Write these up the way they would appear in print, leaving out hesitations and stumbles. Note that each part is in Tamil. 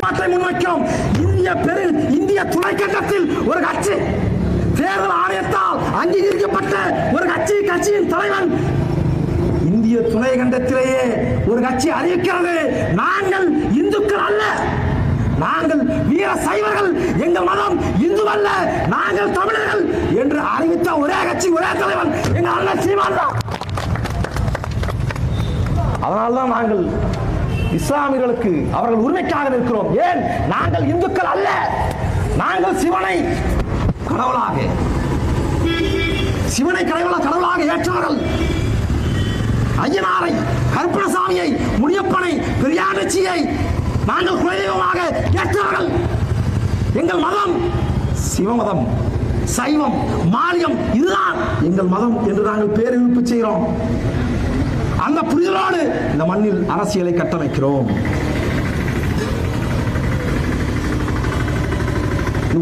நிலைப்பாட்டை முன்வைக்கிறோம். இந்திய துணைக்கண்டத்தில் ஒரு கட்சி தேர்தல் ஆணையத்தால் அங்கீகரிக்கப்பட்ட ஒரு கட்சியின் தலைவன் இந்திய துணை கண்டத்திலேயே ஒரு கட்சி அறிவிக்கிறது, நாங்கள் இந்துக்கள் அல்ல, நாங்கள் வீர சைவர்கள், எங்கள் மதம் இந்து அல்ல, நாங்கள் தமிழர்கள் என்று அறிவித்த ஒரே கட்சி ஒரே தலைவன் எங்கள் அண்ணன் சீமான் தான். அதனால்தான் நாங்கள் இஸ்லாமியர்களுக்கு அவர்கள் உரிமைக்காக நிற்கிறோம். ஏன்? நாங்கள் இந்துக்கள் அல்ல, நாங்கள் சிவனை கடவுளாக ஏற்றவர்கள். ஐயனாரை, கருப்பணசாமியை, முனியப்பனை, பெரியாரச்சியை நாங்கள் குலதெய்வமாக ஏற்றவர்கள். எங்கள் மதம் சிவமதம், சைவம், மாரியம், இதுதான் எங்கள் மதம் என்று நாங்கள் பேரறிவிப்பு செய்கிறோம். அந்த புரிதலோடு இந்த மண்ணில் அரசியலை கட்டமைக்கிறோம்.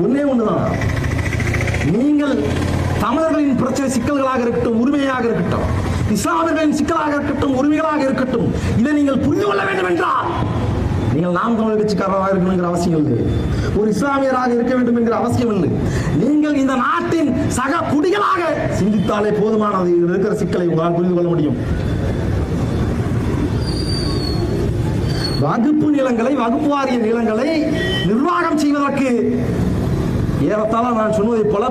ஒன்னே ஒண்ணுதான், நீங்கள் தமிழர்களின் பிரச்சனை சிக்கல்களாக இருக்கட்டும், உரிமையாக இருக்கட்டும், இஸ்லாமியர்களின் சிக்கலாக இருக்கட்டும், உரிமைகளாக இருக்கட்டும், இதை நீங்கள் புரிந்து கொள்ள வேண்டும் என்றால் நீங்கள் நாம் தமிழர் கட்சிக்காரராக இருக்கணும் என்கிற அவசியம் இல்லை, ஒரு இஸ்லாமியராக இருக்க வேண்டும் என்கிற அவசியம் இல்லை. நீங்கள் இந்த நாட்டின் சக குடிகளாக சிந்தித்தாலே போதுமானது. இருக்கிற சிக்கலை உங்களால் புரிந்து கொள்ள முடியும். வகுப்பு நிலங்களை, வகுப்பு வாரிய நிலங்களை நிர்வாகம் செய்வதற்கு ஏறத்தாழ நான் சொன்னதை போல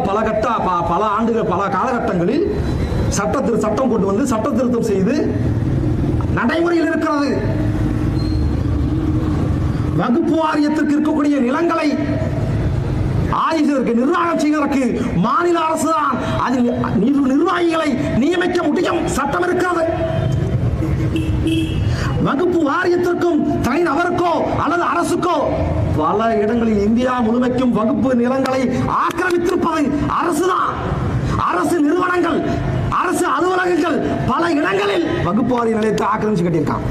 பல ஆண்டுகள், பல காலகட்டங்களில் சட்டம் கொண்டு வந்து சட்ட திருத்தம் செய்து நடைமுறையில் இருக்கிறது. வகுப்பு வாரியத்திற்கு இருக்கக்கூடிய நிலங்களை ஆய்வதற்கு, நிர்வாகம் செய்வதற்கு மாநில அரசு தான் அது நிர்வாகிகளை நியமிக்க முடியும், சட்டம் இருக்கிறது. வகுப்பு வாரியத்திற்கும் தனிநபருக்கோ அல்லது அரசுக்கோ பல இடங்களில் இந்தியா முழுமைக்கும் வகுப்பு நிலங்களை ஆக்கிரமித்திருப்பது அரசுதான். அரசு நிறுவனங்கள், அரசு அலுவலகங்கள் பல இடங்களில் வகுப்பு வாரிய நிலையத்தை ஆக்கிரமிச்சு கட்டியிருக்கான்.